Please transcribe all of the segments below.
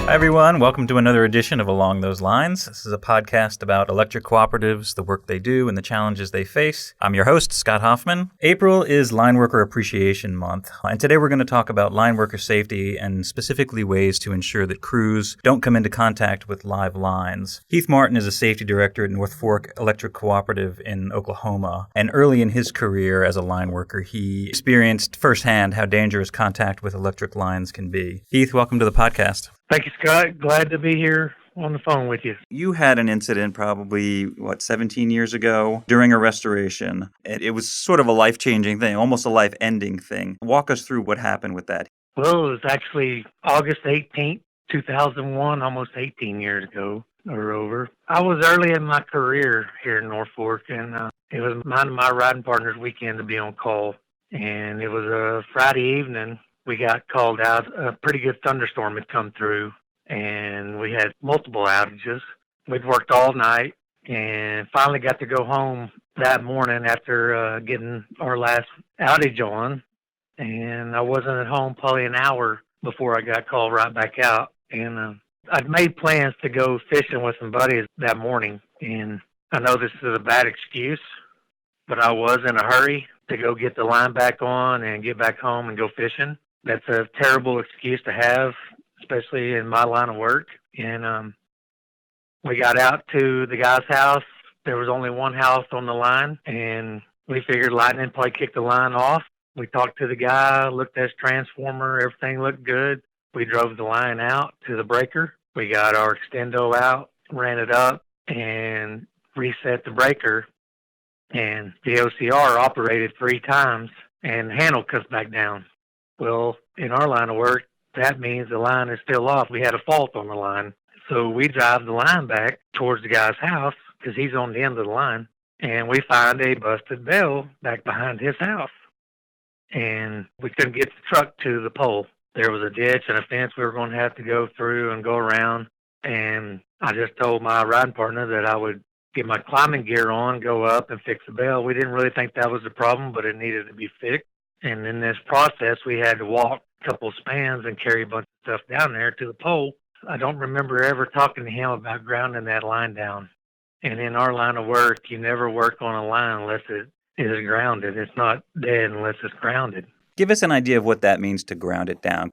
Hi, everyone. Welcome to another edition of Along Those Lines. This is a podcast about electric cooperatives, the work they do, and the challenges they face. I'm your host, Scott Hoffman. April is Lineworker Appreciation Month, and today we're going to talk about line worker safety and specifically ways to ensure that crews don't come into contact with live lines. Heath Martin is a safety director at Northfork Electric Cooperative in Oklahoma, and early in his career as a line worker, he experienced firsthand how dangerous contact with electric lines can be. Heath, welcome to the podcast. Thank you, Scott. Glad to be here on the phone with you. You had an incident probably, 17 years ago during a restoration. It was sort of a life-changing thing, almost a life-ending thing. Walk us through what happened with that. Well, it was actually August 18th, 2001, almost 18 years ago or over. I was early in my career here in Northfork, and it was mine and my riding partner's weekend to be on call. And it was a Friday evening. We got called out. A pretty good thunderstorm had come through, and we had multiple outages. We'd worked all night and finally got to go home that morning after getting our last outage on. And I wasn't at home probably an hour before I got called right back out. And I'd made plans to go fishing with some buddies that morning. And I know this is a bad excuse, but I was in a hurry to go get the line back on and get back home and go fishing. That's a terrible excuse to have, especially in my line of work. And we got out to the guy's house. There was only one house on the line, and we figured lightning probably kicked the line off. We talked to the guy, looked at his transformer. Everything looked good. We drove the line out to the breaker. We got our extendo out, ran it up, and reset the breaker. And the OCR operated 3 times, and the handle comes back down. Well, in our line of work, that means the line is still off. We had a fault on the line. So we drive the line back towards the guy's house because he's on the end of the line. And we find a busted bell back behind his house. And we couldn't get the truck to the pole. There was a ditch and a fence we were going to have to go through and go around. And I just told my riding partner that I would get my climbing gear on, go up and fix the bell. We didn't really think that was the problem, but it needed to be fixed. And in this process, we had to walk a couple spans and carry a bunch of stuff down there to the pole. I don't remember ever talking to him about grounding that line down. And in our line of work, you never work on a line unless it is grounded. It's not dead unless it's grounded. Give us an idea of what that means to ground it down.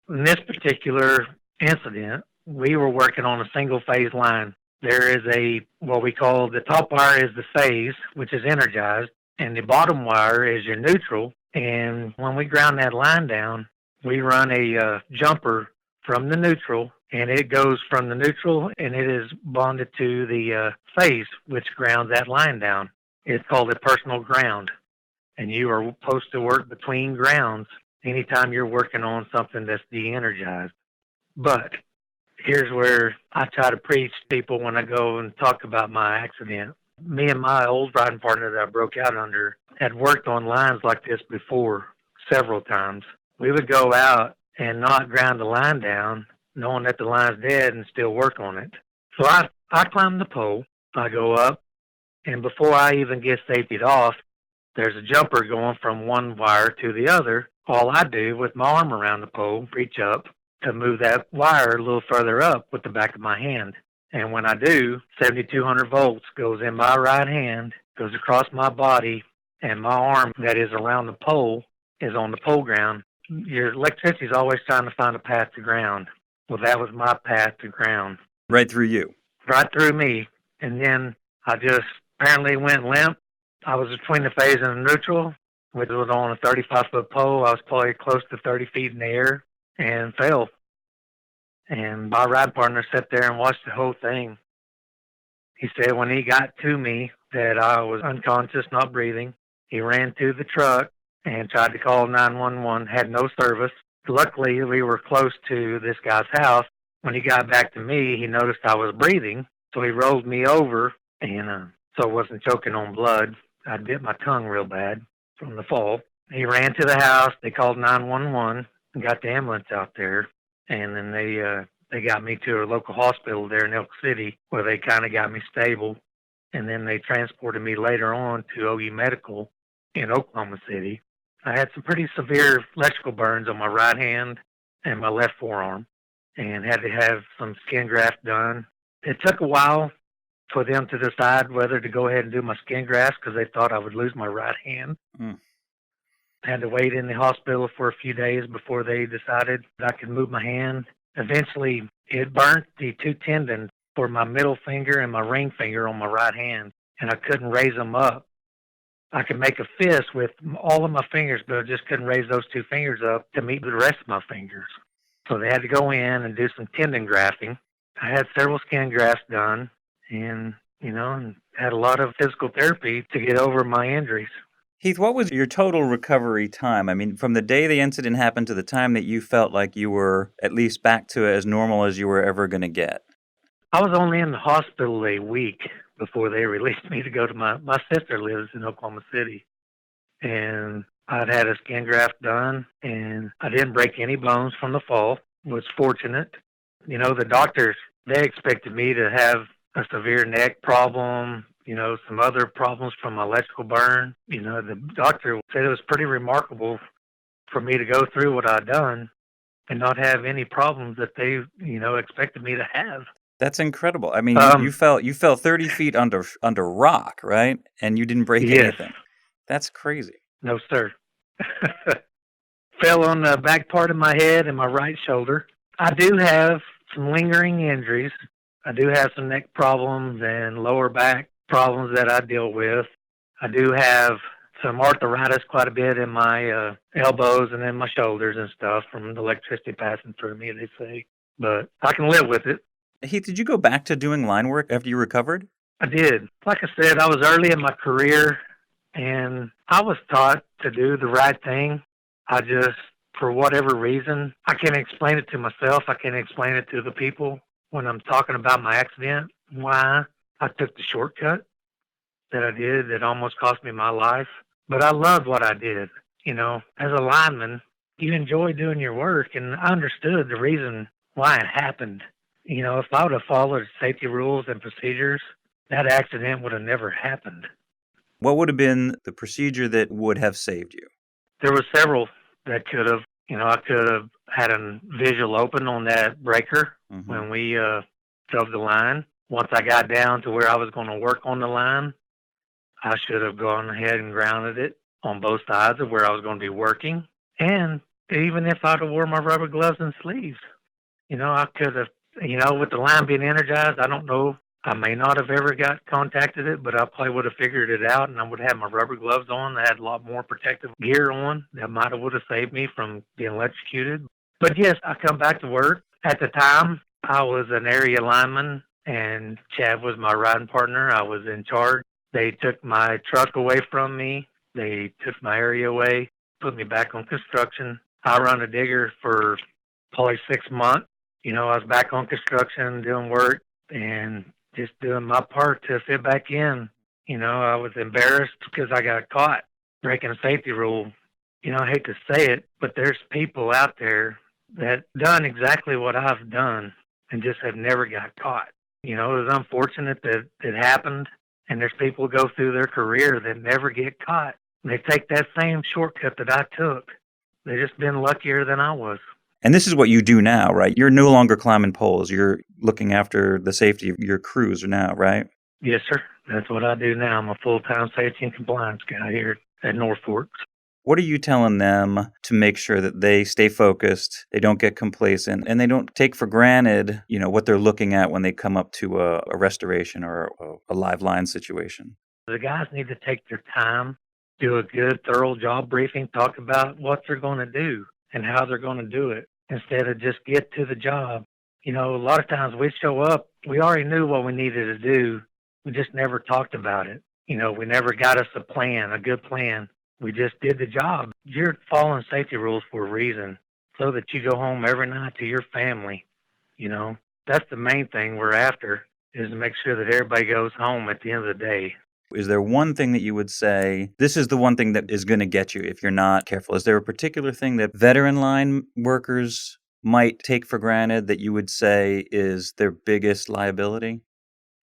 In this particular incident, we were working on a single-phase line. There is what we call the top wire is the phase, which is energized, and the bottom wire is your neutral. And when we ground that line down, we run a jumper from the neutral, and it goes from the neutral, and it is bonded to the phase, which grounds that line down. It's called a personal ground, and you are supposed to work between grounds anytime you're working on something that's de-energized. But here's where I try to preach to people when I go and talk about my accident. Me and my old riding partner that I broke out under had worked on lines like this before several times. We would go out and not ground the line down, knowing that the line's dead, and still work on it. So I climb the pole, I go up, and before I even get safetied off, there's a jumper going from one wire to the other. All I do with my arm around the pole, reach up to move that wire a little further up with the back of my hand. And when I do, 7,200 volts goes in my right hand, goes across my body, and my arm that is around the pole is on the pole ground. Your electricity is always trying to find a path to ground. Well, that was my path to ground. Right through you. Right through me. And then I just apparently went limp. I was between the phase and the neutral, which was on a 35-foot pole. I was probably close to 30 feet in the air and fell. And my ride partner sat there and watched the whole thing. He said when he got to me that I was unconscious, not breathing, he ran to the truck and tried to call 911, had no service. Luckily, we were close to this guy's house. When he got back to me, he noticed I was breathing, so he rolled me over, and so I wasn't choking on blood. I bit my tongue real bad from the fall. He ran to the house. They called 911 and got the ambulance out there. And then they got me to a local hospital there in Elk City where they kind of got me stable. And then they transported me later on to OU Medical in Oklahoma City. I had some pretty severe electrical burns on my right hand and my left forearm. and had to have some skin graft done. It took a while for them to decide whether to go ahead and do my skin graft because they thought I would lose my right hand. Mm. Had to wait in the hospital for a few days before they decided I could move my hand. Eventually, it burnt the two tendons for my middle finger and my ring finger on my right hand, and I couldn't raise them up. I could make a fist with all of my fingers, but I just couldn't raise those two fingers up to meet the rest of my fingers. So they had to go in and do some tendon grafting. I had several skin grafts done and had a lot of physical therapy to get over my injuries. Heath, what was your total recovery time? I mean, from the day the incident happened to the time that you felt like you were at least back to as normal as you were ever going to get? I was only in the hospital a week before they released me to go to my sister lives in Oklahoma City. And I'd had a skin graft done, and I didn't break any bones from the fall. Was fortunate. The doctors, they expected me to have a severe neck problem, some other problems from my electrical burn. The doctor said it was pretty remarkable for me to go through what I'd done and not have any problems that they, expected me to have. That's incredible. I mean, you fell 30 feet under rock, right? And you didn't break anything. That's crazy. No, sir. Fell on the back part of my head and my right shoulder. I do have some lingering injuries. I do have some neck problems and lower back problems that I deal with. I do have some arthritis quite a bit in my elbows and in my shoulders and stuff from the electricity passing through me, they say. But I can live with it. Heath, did you go back to doing line work after you recovered? I did. Like I said, I was early in my career, and I was taught to do the right thing. I just, for whatever reason, I can't explain it to myself. I can't explain it to the people when I'm talking about my accident, why I took the shortcut that I did that almost cost me my life. But I loved what I did. As a lineman, you enjoy doing your work, and I understood the reason why it happened. If I would have followed safety rules and procedures, that accident would have never happened. What would have been the procedure that would have saved you? There were several that could have. I could have had a visual open on that breaker when we drove the line. Once I got down to where I was going to work on the line, I should have gone ahead and grounded it on both sides of where I was going to be working. And even if I'd have wore my rubber gloves and sleeves, I could have, with the line being energized, I don't know. I may not have ever got contacted it, but I probably would have figured it out, and I would have my rubber gloves on. I had a lot more protective gear on that would have saved me from being electrocuted. But yes, I come back to work. At the time, I was an area lineman, and Chad was my riding partner. I was in charge. They took my truck away from me. They took my area away, put me back on construction. I run a digger for probably 6 months. I was back on construction doing work and just doing my part to fit back in. I was embarrassed because I got caught breaking a safety rule. I hate to say it, but there's people out there that done exactly what I've done and just have never got caught. It was unfortunate that it happened, and there's people who go through their career that never get caught. They take that same shortcut that I took. They've just been luckier than I was. And this is what you do now, right? You're no longer climbing poles. You're looking after the safety of your crews now, right? Yes, sir. That's what I do now. I'm a full-time safety and compliance guy here at Northfork. What are you telling them to make sure that they stay focused, they don't get complacent, and they don't take for granted, what they're looking at when they come up to a restoration or a live line situation? The guys need to take their time, do a good, thorough job briefing, talk about what they're going to do and how they're going to do it instead of just get to the job. A lot of times we show up, we already knew what we needed to do. We just never talked about it. We never got us a plan, a good plan. We just did the job. You're following safety rules for a reason so that you go home every night to your family. That's the main thing we're after, is to make sure that everybody goes home at the end of the day. Is there one thing that you would say, this is the one thing that is going to get you if you're not careful? Is there a particular thing that veteran line workers might take for granted that you would say is their biggest liability?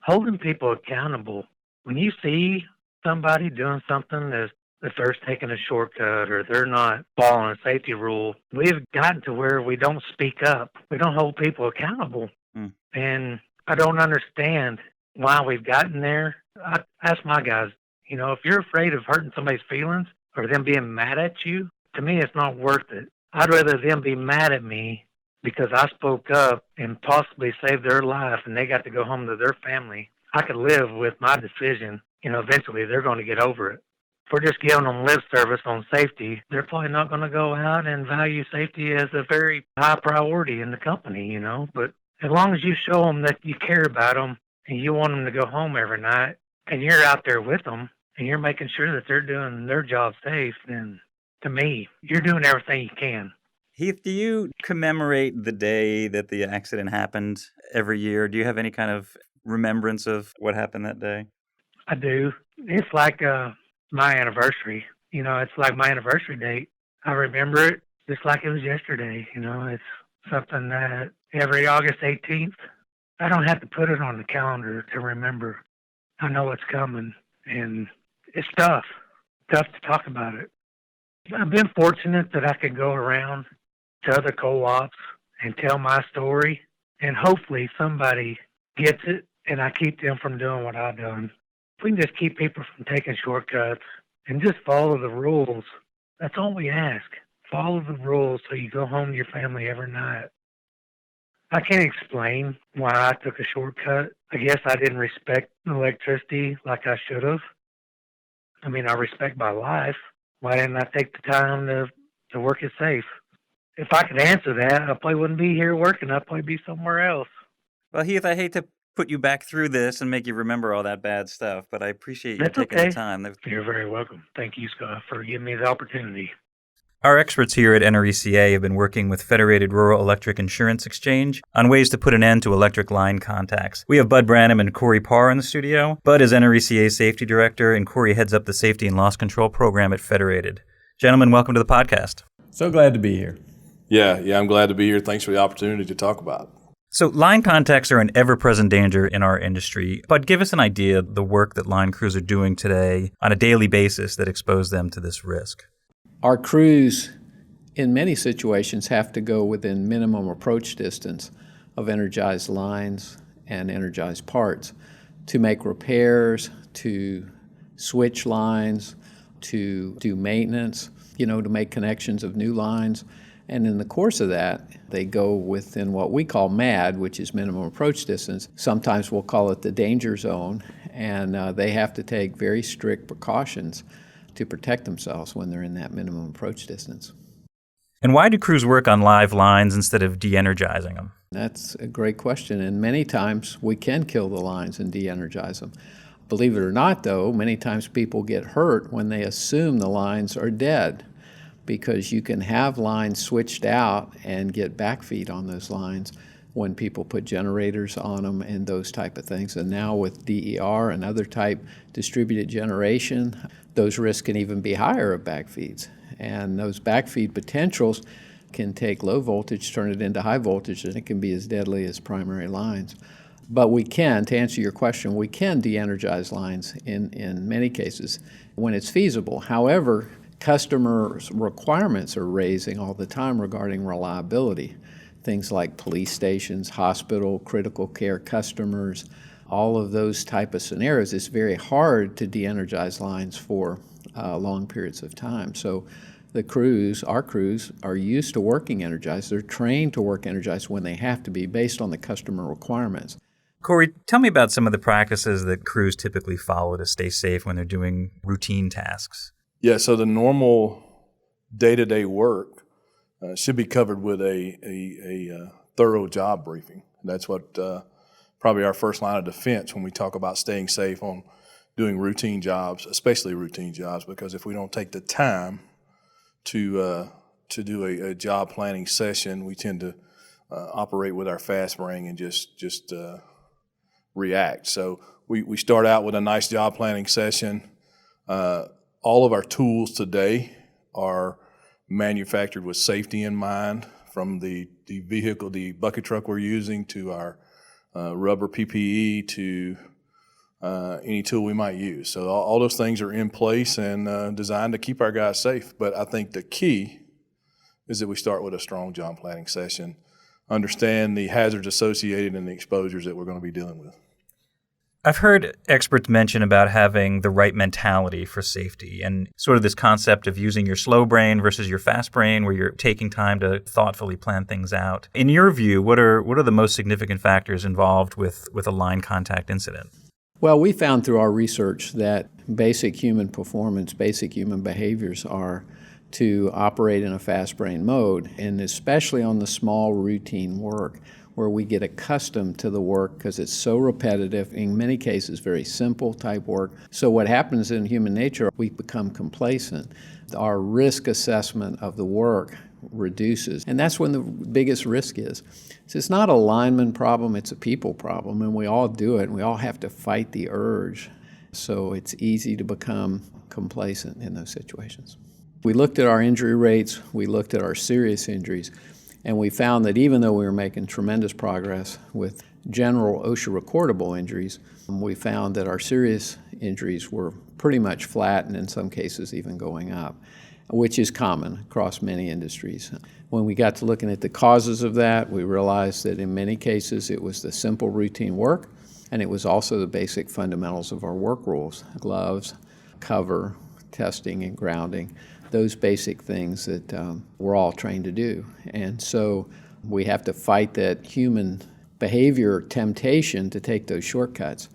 Holding people accountable. When you see somebody doing something that's if they're taking a shortcut or they're not following a safety rule. We've gotten to where we don't speak up. We don't hold people accountable. Mm. And I don't understand why we've gotten there. I ask my guys, if you're afraid of hurting somebody's feelings or them being mad at you, to me, it's not worth it. I'd rather them be mad at me because I spoke up and possibly saved their life and they got to go home to their family. I could live with my decision. Eventually they're going to get over it. If we're just giving them lip service on safety, they're probably not going to go out and value safety as a very high priority in the company, But as long as you show them that you care about them and you want them to go home every night and you're out there with them and you're making sure that they're doing their job safe, then to me, you're doing everything you can. Heath, do you commemorate the day that the accident happened every year? Do you have any kind of remembrance of what happened that day? I do. It's like my anniversary. It's like my anniversary date. I remember it just like it was yesterday. It's something that every August 18th, I don't have to put it on the calendar to remember. I know it's coming, and it's tough to talk about it. I've been fortunate that I could go around to other co-ops and tell my story, and hopefully somebody gets it, and I keep them from doing what I've done. If we can just keep people from taking shortcuts and just follow the rules, that's all we ask. Follow the rules so you go home to your family every night. I can't explain why I took a shortcut. I guess I didn't respect electricity like I should have. I mean, I respect my life. Why didn't I take the time to work it safe? If I could answer that, I probably wouldn't be here working. I'd probably be somewhere else. Well, Heath, I hate to put you back through this and make you remember all that bad stuff, but I appreciate you taking the time. You're very welcome. Thank you, Scott, for giving me the opportunity. Our experts here at NRECA have been working with Federated Rural Electric Insurance Exchange on ways to put an end to electric line contacts. We have Bud Branham and Corey Parr in the studio. Bud is NRECA's safety director, and Corey heads up the safety and loss control program at Federated. Gentlemen, welcome to the podcast. So glad to be here. Yeah, I'm glad to be here. Thanks for the opportunity to talk about it. So line contacts are an ever-present danger in our industry. But give us an idea of the work that line crews are doing today on a daily basis that expose them to this risk. Our crews, in many situations, have to go within minimum approach distance of energized lines and energized parts to make repairs, to switch lines, to do maintenance, to make connections of new lines. And in the course of that, they go within what we call MAD, which is minimum approach distance. Sometimes we'll call it the danger zone, and they have to take very strict precautions to protect themselves when they're in that minimum approach distance. And why do crews work on live lines instead of de-energizing them? That's a great question, and many times we can kill the lines and de-energize them. Believe it or not, though, many times people get hurt when they assume the lines are dead, because you can have lines switched out and get backfeed on those lines when people put generators on them and those type of things. And now with DER and other type distributed generation, those risks can even be higher of backfeeds. And those backfeed potentials can take low voltage, turn it into high voltage, and it can be as deadly as primary lines. But we can, to answer your question, we can de-energize lines in many cases when it's feasible. However, customers' requirements are raising all the time regarding reliability. Things like police stations, hospital, critical care customers, all of those type of scenarios. It's very hard to de-energize lines for long periods of time. So our crews are used to working energized. They're trained to work energized when they have to be based on the customer requirements. Corey, tell me about some of the practices that crews typically follow to stay safe when they're doing routine tasks. Yeah, so the normal day-to-day work should be covered with a thorough job briefing. That's what probably our first line of defense when we talk about staying safe on doing routine jobs, especially routine jobs, because if we don't take the time to do a job planning session, we tend to operate with our fast brain and just react. So we start out with a nice job planning session. All of our tools today are manufactured with safety in mind, from the vehicle, the bucket truck we're using, to our rubber PPE, to any tool we might use. So all those things are in place and designed to keep our guys safe. But I think the key is that we start with a strong job planning session, understand the hazards associated and the exposures that we're going to be dealing with. I've heard experts mention about having the right mentality for safety and sort of this concept of using your slow brain versus your fast brain, where you're taking time to thoughtfully plan things out. In your view, what are the most significant factors involved with a line contact incident? Well, we found through our research that basic human performance, basic human behaviors are to operate in a fast brain mode, and especially on the small routine work where we get accustomed to the work because it's so repetitive, in many cases very simple type work. So what happens in human nature, we become complacent. Our risk assessment of the work reduces, and that's when the biggest risk is. So it's not a lineman problem, it's a people problem, and we all do it, and we all have to fight the urge. So it's easy to become complacent in those situations. We looked at our injury rates, we looked at our serious injuries, and we found that even though we were making tremendous progress with general OSHA recordable injuries, we found that our serious injuries were pretty much flat and in some cases even going up, which is common across many industries. When we got to looking at the causes of that, we realized that in many cases it was the simple routine work, and it was also the basic fundamentals of our work rules: gloves, cover, testing, and grounding. Those basic things that we're all trained to do. And so we have to fight that human behavior temptation to take those shortcuts.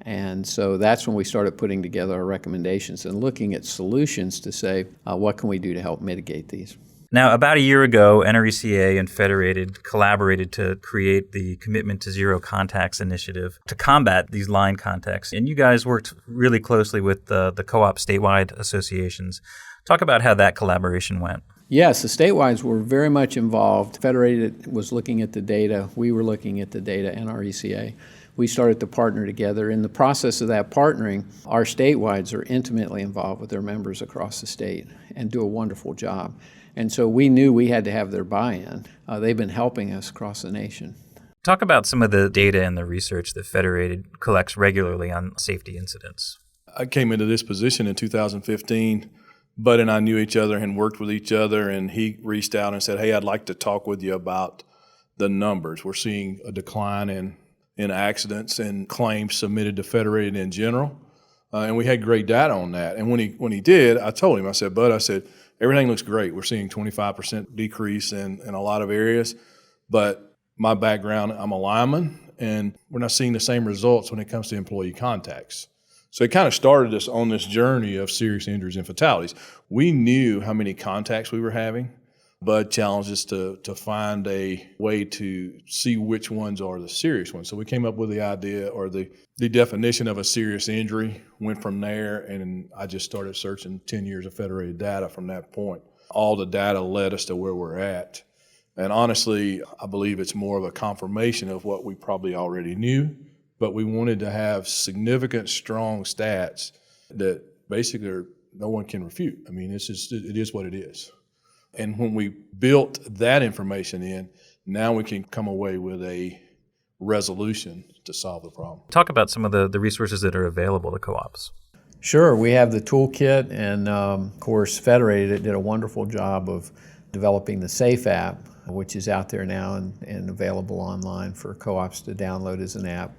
And so that's when we started putting together our recommendations and looking at solutions to say, what can we do to help mitigate these? Now, about a year ago, NRECA and Federated collaborated to create the Commitment to Zero Contacts initiative to combat these line contacts. And you guys worked really closely with the co-op statewide associations. Talk about how that collaboration went. Yes, the statewides were very much involved. Federated was looking at the data. We were looking at the data, NRECA. We started to partner together. In the process of that partnering, our statewides are intimately involved with their members across the state and do a wonderful job. And so we knew we had to have their buy-in. They've been helping us across the nation. Talk about some of the data and the research that Federated collects regularly on safety incidents. I came into this position in 2015. Bud and I knew each other and worked with each other, and he reached out and said, hey, I'd like to talk with you about the numbers. We're seeing a decline in accidents and claims submitted to Federated in general, and we had great data on that. And when he did, I told him, I said, Bud, everything looks great. We're seeing 25% decrease in a lot of areas, but my background, I'm a lineman, and we're not seeing the same results when it comes to employee contacts. So it kind of started us on this journey of serious injuries and fatalities. We knew how many contacts we were having. Bud challenged us to find a way to see which ones are the serious ones. So we came up with the idea or the definition of a serious injury, went from there, and I just started searching 10 years of Federated data from that point. All the data led us to where we're at. And honestly, I believe it's more of a confirmation of what we probably already knew, but we wanted to have significant, strong stats that basically no one can refute. I mean, it is what it is. And when we built that information in, now we can come away with a resolution to solve the problem. Talk about some of the resources that are available to co-ops. Sure. We have the toolkit, and of course, Federated did a wonderful job of developing the SAFE app, which is out there now and available online for co-ops to download as an app.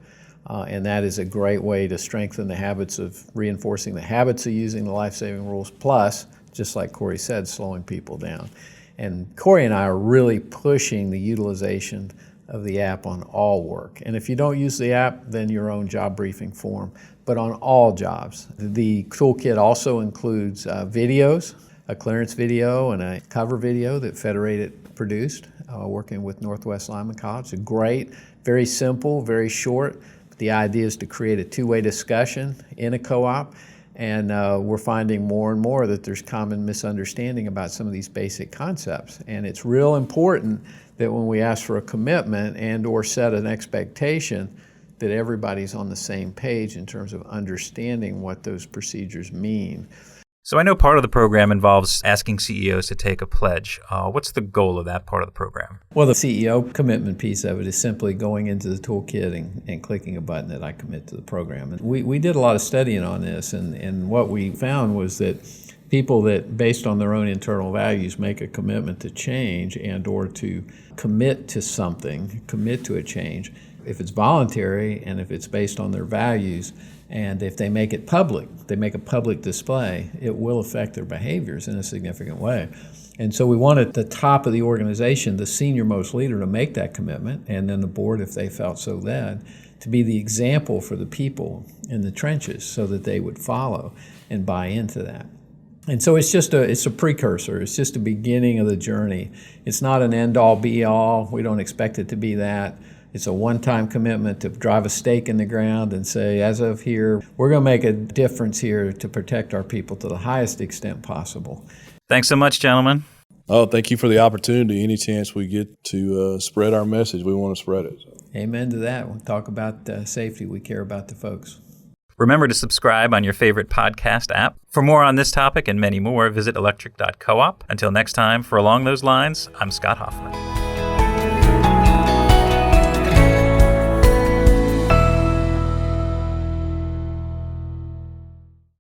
And that is a great way to strengthen the habits of reinforcing the habits of using the life-saving rules, plus, just like Corey said, slowing people down. And Corey and I are really pushing the utilization of the app on all work. And if you don't use the app, then your own job briefing form, but on all jobs. The toolkit also includes videos, a clearance video and a cover video that Federated produced, working with Northwest Lineman College. It's great, very simple, very short. The idea is to create a two-way discussion in a co-op, and we're finding more and more that there's common misunderstanding about some of these basic concepts. And it's real important that when we ask for a commitment and or set an expectation, that everybody's on the same page in terms of understanding what those procedures mean. So I know part of the program involves asking CEOs to take a pledge. What's the goal of that part of the program? Well, the CEO commitment piece of it is simply going into the toolkit and clicking a button that I commit to the program. And we did a lot of studying on this, and what we found was that people that, based on their own internal values, make a commitment to change and or to commit to something, commit to a change, if it's voluntary and if it's based on their values, and if they make it public, they make a public display, it will affect their behaviors in a significant way. And so we wanted the top of the organization, the senior most leader, to make that commitment, and then the board, if they felt so led, to be the example for the people in the trenches so that they would follow and buy into that. And so it's a precursor. It's just a beginning of the journey. It's not an end-all, be-all. We don't expect it to be that. It's a one-time commitment to drive a stake in the ground and say, as of here, we're going to make a difference here to protect our people to the highest extent possible. Thanks so much, gentlemen. Oh, thank you for the opportunity. Any chance we get to spread our message, we want to spread it. Amen to that. We'll talk about safety. We care about the folks. Remember to subscribe on your favorite podcast app. For more on this topic and many more, visit electric.coop. Until next time, for Along Those Lines, I'm Scott Hoffman.